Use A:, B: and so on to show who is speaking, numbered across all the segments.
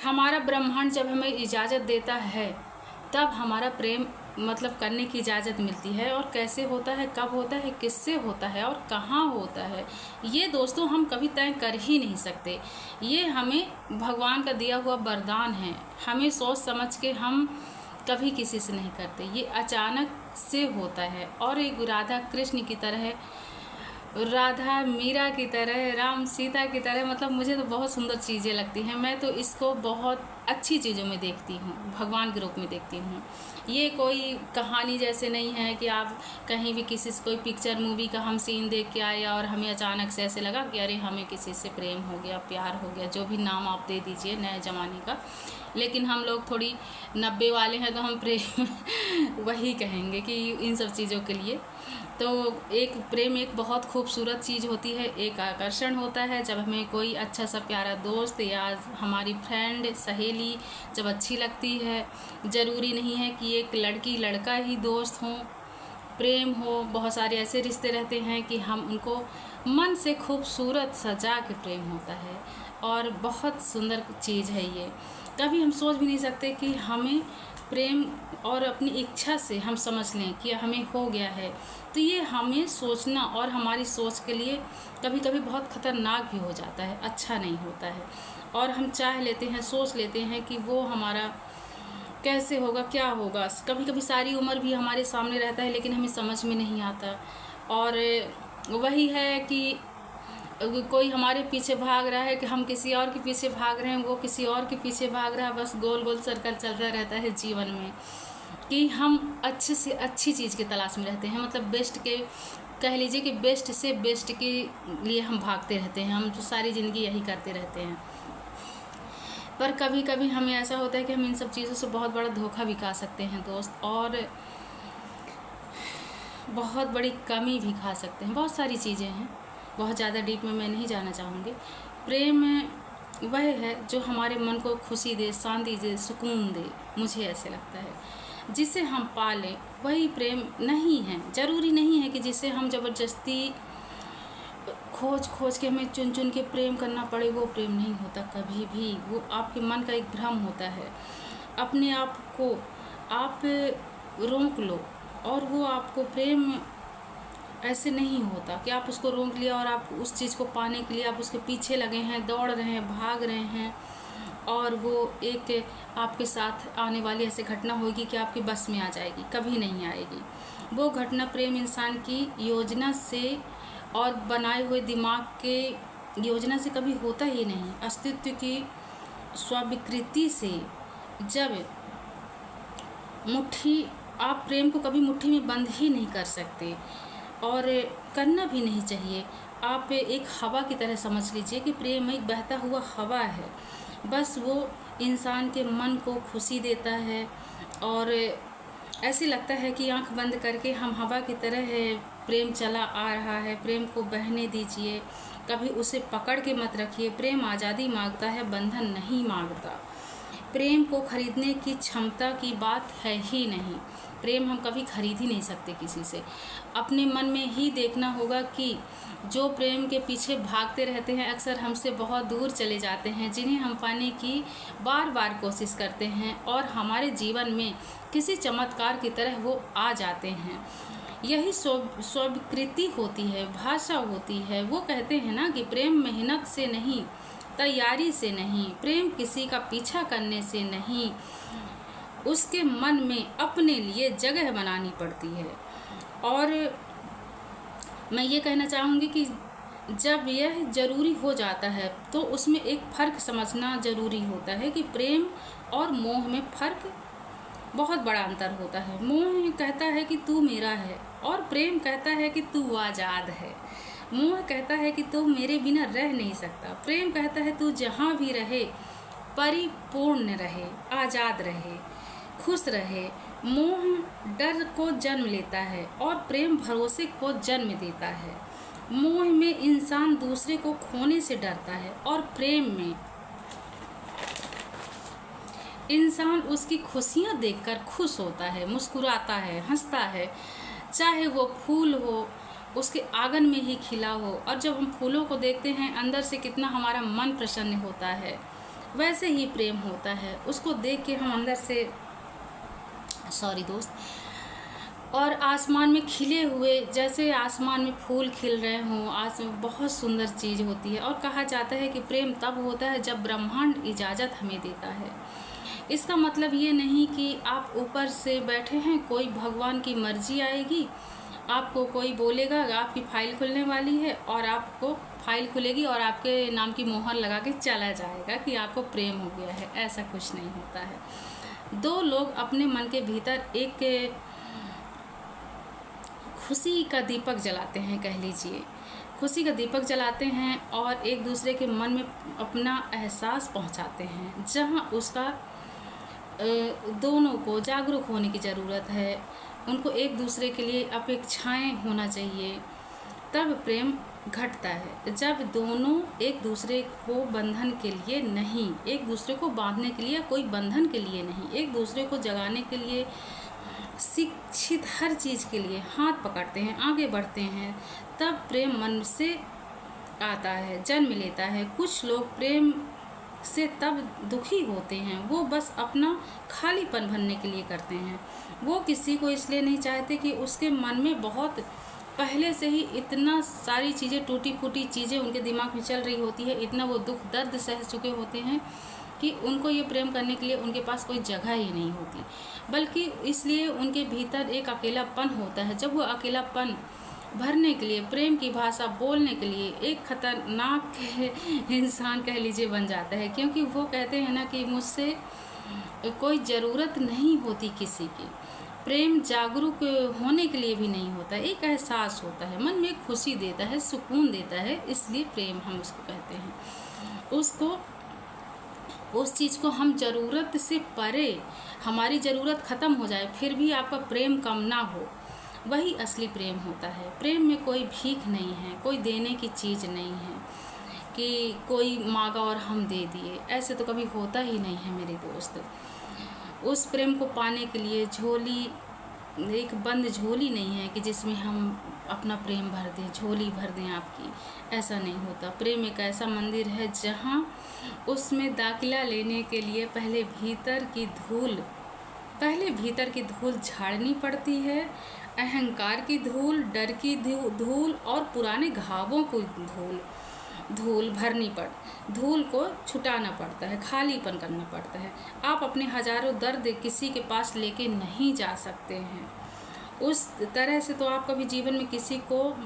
A: हमारा ब्रह्मांड जब हमें इजाज़त देता है तब हमारा प्रेम मतलब करने की इजाज़त मिलती है। और कैसे होता है, कब होता है, किससे होता है और कहाँ होता है, ये दोस्तों हम कभी तय कर ही नहीं सकते। ये हमें भगवान का दिया हुआ वरदान है। हमें सोच समझ के हम कभी किसी से नहीं करते, ये अचानक से होता है। और एक राधा कृष्ण की तरह, राधा मीरा की तरह, राम सीता की तरह, मतलब मुझे तो बहुत सुंदर चीज़ें लगती हैं। मैं तो इसको बहुत अच्छी चीज़ों में देखती हूँ, भगवान के रूप में देखती हूँ। ये कोई कहानी जैसे नहीं है कि आप कहीं भी किसी से कोई पिक्चर मूवी का हम सीन देख के आए और हमें अचानक से ऐसे लगा कि अरे हमें किसी से प्रेम हो गया, प्यार हो गया, जो भी नाम आप दे दीजिए नए ज़माने का। लेकिन हम लोग थोड़ी 90 वाले हैं तो हम प्रेम वही कहेंगे कि इन सब चीज़ों के लिए। तो एक प्रेम एक बहुत खूबसूरत चीज़ होती है, एक आकर्षण होता है जब हमें कोई अच्छा सा प्यारा दोस्त या हमारी फ्रेंड सहेली जब अच्छी लगती है। ज़रूरी नहीं है कि एक लड़की लड़का ही दोस्त हों, प्रेम हो। बहुत सारे ऐसे रिश्ते रहते हैं कि हम उनको मन से खूबसूरत सजा के प्रेम होता है, और बहुत सुंदर चीज़ है ये। कभी हम सोच भी नहीं सकते कि हमें प्रेम और अपनी इच्छा से हम समझ लें कि हमें हो गया है। तो ये हमें सोचना और हमारी सोच के लिए कभी कभी बहुत ख़तरनाक भी हो जाता है, अच्छा नहीं होता है। और हम चाह लेते हैं, सोच लेते हैं कि वो हमारा कैसे होगा, क्या होगा। कभी कभी सारी उम्र भी हमारे सामने रहता है लेकिन हमें समझ में नहीं आता। और वही है कि कोई हमारे पीछे भाग रहा है कि हम किसी और के पीछे भाग रहे हैं, वो किसी और के पीछे भाग रहा है। बस गोल गोल सर्कल चलता रहता है जीवन में, कि हम अच्छे से अच्छी चीज़ की तलाश में रहते हैं। मतलब बेस्ट के, कह लीजिए कि बेस्ट से बेस्ट के लिए हम भागते रहते हैं। हम तो सारी ज़िंदगी यही करते रहते हैं। पर कभी कभी हमें ऐसा होता है कि हम इन सब चीज़ों से बहुत बड़ा धोखा भी खा सकते हैं दोस्त, और बहुत बड़ी कमी भी खा सकते हैं। बहुत सारी चीज़ें हैं, बहुत ज़्यादा डीप में मैं नहीं जाना चाहूँगी। प्रेम वह है जो हमारे मन को खुशी दे, शांति दे, सुकून दे, मुझे ऐसे लगता है। जिसे हम पालें वही प्रेम नहीं है। ज़रूरी नहीं है कि जिसे हम ज़बरदस्ती खोज खोज के हमें चुन चुन के प्रेम करना पड़े, वो प्रेम नहीं होता कभी भी। वो आपके मन का एक भ्रम होता है। अपने आप को आप रोक लो, और वो आपको प्रेम ऐसे नहीं होता कि आप उसको रोक लिया और आप उस चीज़ को पाने के लिए आप उसके पीछे लगे हैं, दौड़ रहे हैं, भाग रहे हैं, और वो एक आपके साथ आने वाली ऐसी घटना होगी कि आपकी बस में आ जाएगी। कभी नहीं आएगी वो घटना। प्रेम इंसान की योजना से और बनाए हुए दिमाग के योजना से कभी होता ही नहीं। अस्तित्व की स्वीकृति से। जब मुट्ठी, आप प्रेम को कभी मुट्ठी में बंद ही नहीं कर सकते, और करना भी नहीं चाहिए। आप एक हवा की तरह समझ लीजिए कि प्रेम एक बहता हुआ हवा है। बस वो इंसान के मन को खुशी देता है, और ऐसे लगता है कि आंख बंद करके हम हवा की तरह है, प्रेम चला आ रहा है, प्रेम को बहने दीजिए। कभी उसे पकड़ के मत रखिए। प्रेम आज़ादी मांगता है, बंधन नहीं मांगता। प्रेम को खरीदने की क्षमता की बात है ही नहीं। प्रेम हम कभी खरीद ही नहीं सकते किसी से। अपने मन में ही देखना होगा कि जो प्रेम के पीछे भागते रहते हैं अक्सर हमसे बहुत दूर चले जाते हैं, जिन्हें हम पाने की बार बार कोशिश करते हैं, और हमारे जीवन में किसी चमत्कार की तरह वो आ जाते हैं। यही स्वीकृति होती है, भाषा होती है। वो कहते हैं ना कि प्रेम मेहनत से नहीं, तैयारी से नहीं, प्रेम किसी का पीछा करने से नहीं, उसके मन में अपने लिए जगह बनानी पड़ती है। और मैं ये कहना चाहूँगी कि जब यह ज़रूरी हो जाता है तो उसमें एक फ़र्क समझना ज़रूरी होता है कि प्रेम और मोह में फ़र्क, बहुत बड़ा अंतर होता है। मोह कहता है कि तू मेरा है, और प्रेम कहता है कि तू आज़ाद है। मोह कहता है कि तू मेरे बिना रह नहीं सकता। प्रेम कहता है तू जहाँ भी रहे परिपूर्ण रहे, आज़ाद रहे, खुश रहे। मोह डर को जन्म लेता है और प्रेम भरोसे को जन्म देता है। मोह में इंसान दूसरे को खोने से डरता है, और प्रेम में इंसान उसकी खुशियाँ देखकर खुश होता है, मुस्कुराता है, हंसता है। चाहे वो फूल हो, उसके आंगन में ही खिला हो, और जब हम फूलों को देखते हैं अंदर से कितना हमारा मन प्रसन्न होता है। वैसे ही प्रेम होता है। उसको देख के हम अंदर से दोस्त, और आसमान में खिले हुए, जैसे आसमान में फूल खिल रहे हों, आसमान बहुत सुंदर चीज़ होती है। और कहा जाता है कि प्रेम तब होता है जब ब्रह्मांड इजाज़त हमें देता है। इसका मतलब ये नहीं कि आप ऊपर से बैठे हैं, कोई भगवान की मर्जी आएगी, आपको कोई बोलेगा आपकी फ़ाइल खुलने वाली है और आपको फ़ाइल खुलेगी और आपके नाम की मोहर लगा के चला जाएगा कि आपको प्रेम हो गया है। ऐसा कुछ नहीं होता है। दो लोग अपने मन के भीतर एक खुशी का दीपक जलाते हैं, कह लीजिए खुशी का दीपक जलाते हैं, और एक दूसरे के मन में अपना एहसास पहुंचाते हैं। जहां उसका दोनों को जागरूक होने की ज़रूरत है, उनको एक दूसरे के लिए अपेक्षाएं होना चाहिए, तब प्रेम घटता है। जब दोनों एक दूसरे को बंधन के लिए नहीं, एक दूसरे को बांधने के लिए, कोई बंधन के लिए नहीं, एक दूसरे को जगाने के लिए, शिक्षित हर चीज़ के लिए हाथ पकड़ते हैं, आगे बढ़ते हैं, तब प्रेम मन से आता है, जन्म लेता है। कुछ लोग प्रेम से तब दुखी होते हैं, वो बस अपना खालीपन भरने के लिए करते हैं। वो किसी को इसलिए नहीं चाहते कि उसके मन में बहुत पहले से ही इतना सारी चीज़ें, टूटी फूटी चीज़ें उनके दिमाग में चल रही होती है, इतना वो दुख दर्द सह चुके होते हैं कि उनको ये प्रेम करने के लिए उनके पास कोई जगह ही नहीं होती, बल्कि इसलिए उनके भीतर एक अकेलापन होता है। जब वो अकेलापन भरने के लिए, प्रेम की भाषा बोलने के लिए एक खतरनाक इंसान कह लीजिए बन जाता है, क्योंकि वो कहते हैं ना कि मुझसे कोई ज़रूरत नहीं होती किसी की। प्रेम जागरूक होने के लिए भी नहीं होता, एक एहसास होता है, मन में खुशी देता है, सुकून देता है, इसलिए प्रेम हम उसको कहते हैं। उस चीज़ को हम ज़रूरत से परे, हमारी ज़रूरत ख़त्म हो जाए फिर भी आपका प्रेम कम ना हो, वही असली प्रेम होता है। प्रेम में कोई भीख नहीं है, कोई देने की चीज़ नहीं है कि कोई मांगा और हम दे दिए, ऐसे तो कभी होता ही नहीं है मेरे दोस्त। उस प्रेम को पाने के लिए झोली, एक बंद झोली नहीं है कि जिसमें हम अपना प्रेम भर दें, झोली भर दें आपकी, ऐसा नहीं होता। प्रेम एक ऐसा मंदिर है जहाँ उसमें दाखिला लेने के लिए पहले भीतर की धूल झाड़नी पड़ती है, अहंकार की धूल, डर की धूल और पुराने घावों को धूल धूल को छुटाना पड़ता है, खालीपन करना पड़ता है। आप अपने हजारों दर्द किसी के पास लेके नहीं जा सकते हैं। उस तरह से तो आप कभी जीवन में किसी को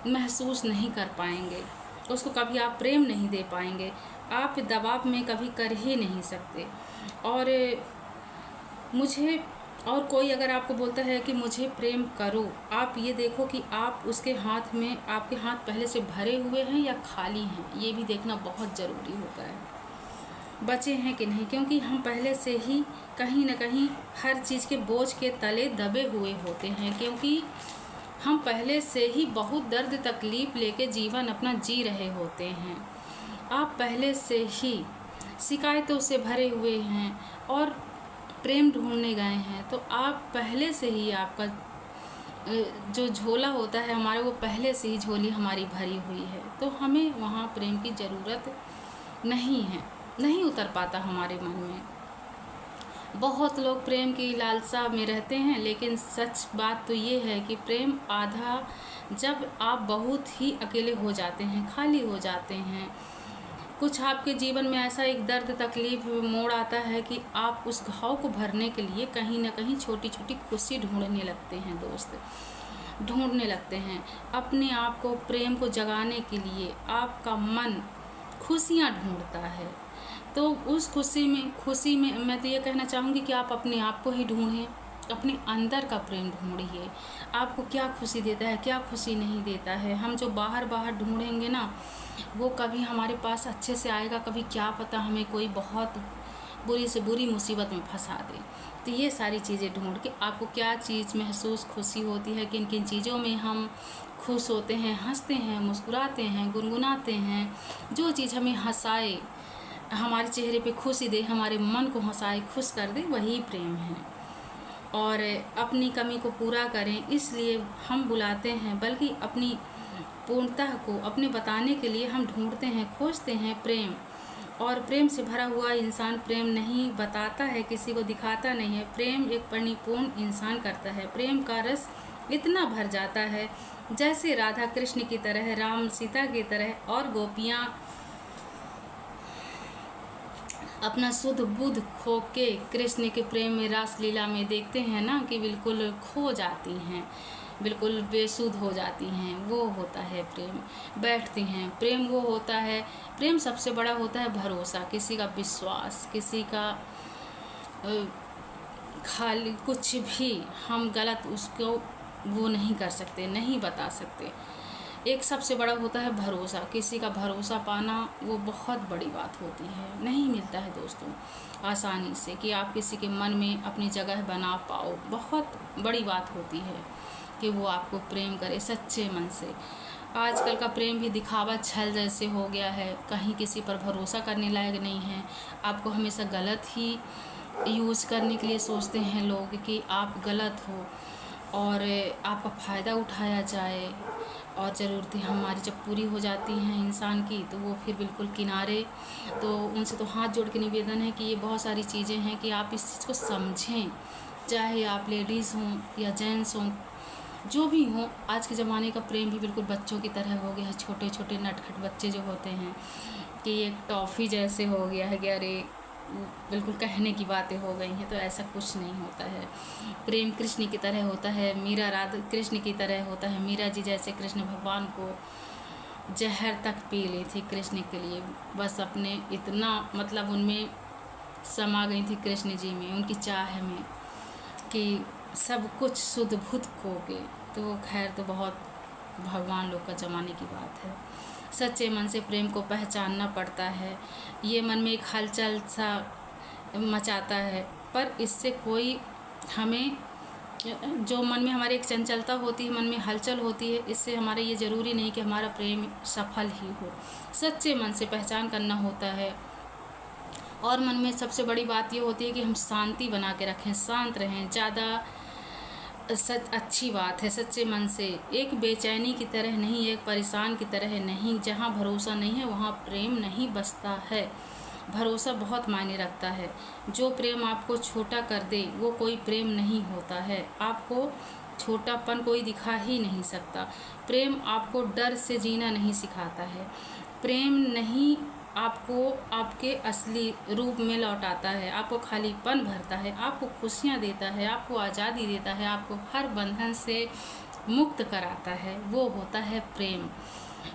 A: महसूस नहीं कर पाएंगे, उसको कभी आप प्रेम नहीं दे पाएंगे, आप दबाव में कभी कर ही नहीं सकते। और कोई अगर आपको बोलता है कि मुझे प्रेम करो, आप ये देखो कि आप उसके हाथ में, आपके हाथ पहले से भरे हुए हैं या खाली हैं, ये भी देखना बहुत ज़रूरी होता है, बचे हैं कि नहीं। क्योंकि हम पहले से ही कहीं न कहीं हर चीज़ के बोझ के तले दबे हुए होते हैं, क्योंकि हम पहले से ही बहुत दर्द तकलीफ़ लेके जीवन अपना जी रहे होते हैं। आप पहले से ही शिकायतों से भरे हुए हैं और प्रेम ढूंढने गए हैं, तो आप पहले से ही, आपका जो झोला होता है हमारा, वो पहले से ही झोली हमारी भरी हुई है, तो हमें वहाँ प्रेम की ज़रूरत नहीं है, नहीं उतर पाता हमारे मन में। बहुत लोग प्रेम की लालसा में रहते हैं, लेकिन सच बात तो ये है कि प्रेम आधा जब आप बहुत ही अकेले हो जाते हैं, खाली हो जाते हैं, कुछ आपके जीवन में ऐसा एक दर्द तकलीफ मोड़ आता है कि आप उस घाव को भरने के लिए कहीं ना कहीं छोटी छोटी खुशी ढूंढने लगते हैं दोस्त, ढूंढने लगते हैं अपने आप को। प्रेम को जगाने के लिए आपका मन खुशियाँ ढूंढता है, तो उस खुशी में मैं तो ये कहना चाहूँगी कि आप अपने आप को ही ढूंढें, अपने अंदर का प्रेम ढूंढिए। आपको क्या खुशी देता है, क्या खुशी नहीं देता है। हम जो बाहर ढूंढेंगे ना, वो कभी हमारे पास अच्छे से आएगा, कभी क्या पता हमें कोई बहुत बुरी से बुरी मुसीबत में फंसा दे। तो ये सारी चीज़ें ढूंढ के आपको क्या चीज़ महसूस खुशी होती है, किन किन चीज़ों में हम खुश होते हैं, हंसते हैं, मुस्कुराते हैं, गुनगुनाते हैं, जो चीज़ हमें हंसाए, हमारे चेहरे पे खुशी दे, हमारे मन को हंसाए, खुश कर दे, वही प्रेम है। और अपनी कमी को पूरा करें इसलिए हम बुलाते हैं, बल्कि अपनी पूर्णता को अपने बताने के लिए हम ढूंढते हैं, खोजते हैं प्रेम। और प्रेम से भरा हुआ इंसान प्रेम नहीं बताता है, किसी को दिखाता नहीं है। प्रेम एक परिपूर्ण इंसान करता है। प्रेम का रस इतना भर जाता है जैसे राधा कृष्ण की तरह, राम सीता की तरह, और गोपियाँ अपना शुद्ध बुद्ध खो के कृष्ण के प्रेम में, रास लीला में देखते हैं ना कि बिल्कुल खो जाती हैं, बिल्कुल बेसुध हो जाती हैं। वो होता है प्रेम, बैठती हैं। प्रेम वो होता है, प्रेम सबसे बड़ा होता है भरोसा, किसी का विश्वास, किसी का खाली कुछ भी हम गलत उसको वो नहीं कर सकते, नहीं बता सकते। एक सबसे बड़ा होता है भरोसा, किसी का भरोसा पाना वो बहुत बड़ी बात होती है। नहीं मिलता है दोस्तों आसानी से कि आप किसी के मन में अपनी जगह बना पाओ, बहुत बड़ी बात होती है कि वो आपको प्रेम करे सच्चे मन से। आजकल का प्रेम भी दिखावा छल जैसे हो गया है, कहीं किसी पर भरोसा करने लायक नहीं है। आपको हमेशा गलत ही यूज़ करने के लिए सोचते हैं लोग कि आप गलत हो और आपका फ़ायदा उठाया जाए। और ज़रूरतें हमारी जब पूरी हो जाती हैं इंसान की तो वो फिर बिल्कुल किनारे। तो उनसे तो हाथ जोड़ के निवेदन है कि ये बहुत सारी चीज़ें हैं कि आप इस चीज़ को समझें, चाहे आप लेडीज़ हों या जेंट्स हों, जो भी हों। आज के ज़माने का प्रेम भी बिल्कुल बच्चों की तरह हो गया है। छोटे छोटे नटखट बच्चे जो होते हैं कि एक टॉफ़ी जैसे हो गया है कि अरे बिल्कुल कहने की बातें हो गई हैं। तो ऐसा कुछ नहीं होता है। प्रेम कृष्ण की तरह होता है, मीरा राधा कृष्ण की तरह होता है। मीरा जी जैसे कृष्ण भगवान को जहर तक पी ली थी कृष्ण के लिए, बस अपने इतना मतलब उनमें समा गई थी कृष्ण जी में, उनकी चाह में कि सब कुछ शुद्ध बुद्ध खो के। तो खैर तो बहुत भगवान लोग का ज़माने की बात है। सच्चे मन से प्रेम को पहचानना पड़ता है। ये मन में एक हलचल सा मचाता है, पर इससे कोई हमें, जो मन में हमारे एक चंचलता होती है, मन में हलचल होती है, इससे हमारा ये ज़रूरी नहीं कि हमारा प्रेम सफल ही हो। सच्चे मन से पहचान करना होता है। और मन में सबसे बड़ी बात ये होती है कि हम शांति बना के रखें, शांत रहें, ज़्यादा अच्छी बात है। सच्चे मन से एक बेचैनी की तरह नहीं, एक परेशान की तरह नहीं। जहाँ भरोसा नहीं है वहाँ प्रेम नहीं बसता है। भरोसा बहुत मायने रखता है। जो प्रेम आपको छोटा कर दे वो कोई प्रेम नहीं होता है। आपको छोटापन कोई दिखा ही नहीं सकता। प्रेम आपको डर से जीना नहीं सिखाता है। प्रेम नहीं आपको आपके असली रूप में लौटाता है, आपको खालीपन भरता है, आपको खुशियाँ देता है, आपको आज़ादी देता है, आपको हर बंधन से मुक्त कराता है। वो होता है प्रेम।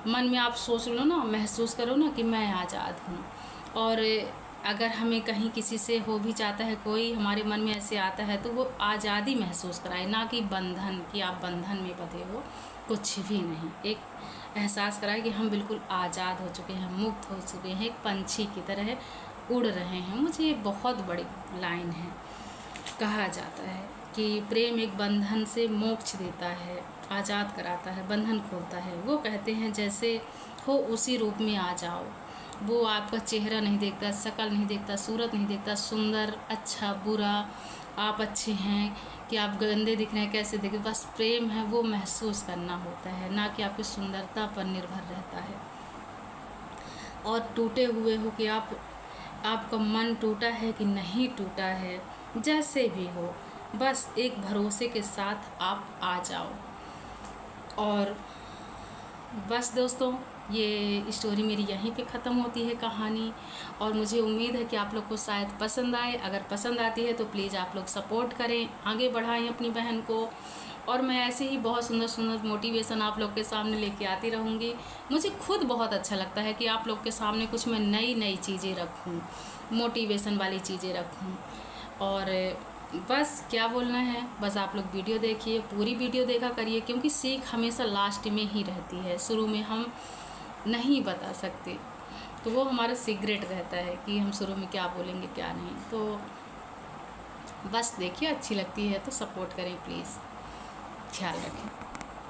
A: मन में आप सोच लो ना, महसूस करो ना कि मैं आज़ाद हूँ। और अगर हमें कहीं किसी से हो भी जाता है, कोई हमारे मन में ऐसे आता है, तो वो आज़ादी महसूस कराए, ना कि बंधन कि आप बंधन में बंधे हो, कुछ भी नहीं। एक एहसास कराए कि हम बिल्कुल आज़ाद हो चुके हैं, मुक्त हो चुके हैं, एक पंछी की तरह उड़ रहे हैं। मुझे ये बहुत बड़ी लाइन है। कहा जाता है कि प्रेम एक बंधन से मोक्ष देता है, आज़ाद कराता है, बंधन खोलता है। वो कहते हैं जैसे हो उसी रूप में आ जाओ। वो आपका चेहरा नहीं देखता, शक्ल नहीं देखता, सूरत नहीं देखता, सुंदर अच्छा बुरा, आप अच्छे हैं कि आप गंदे दिख रहे हैं, कैसे दिख रहे, बस प्रेम है वो महसूस करना होता है, ना कि आपकी सुंदरता पर निर्भर रहता है। और टूटे हुए हो कि आपका मन टूटा है कि नहीं टूटा है, जैसे भी हो, बस एक भरोसे के साथ आप आ जाओ। और बस दोस्तों, ये स्टोरी मेरी यहीं पे ख़त्म होती है कहानी। और मुझे उम्मीद है कि आप लोग को शायद पसंद आए। अगर पसंद आती है तो प्लीज़ आप लोग सपोर्ट करें, आगे बढ़ाएं अपनी बहन को। और मैं ऐसे ही बहुत सुंदर सुंदर मोटिवेशन आप लोग के सामने लेके आती रहूँगी। मुझे खुद बहुत अच्छा लगता है कि आप लोग के सामने कुछ मैं नई नई चीज़ें रखूँ, मोटिवेशन वाली चीज़ें रखूँ। और बस क्या बोलना है, बस आप लोग वीडियो देखिए, पूरी वीडियो देखा करिए, क्योंकि सीख हमेशा लास्ट में ही रहती है, शुरू में हम नहीं बता सकते। तो वो हमारा सीक्रेट रहता है कि हम शुरू में क्या बोलेंगे क्या नहीं। तो बस देखिए, अच्छी लगती है तो सपोर्ट करें प्लीज़, ख्याल रखें।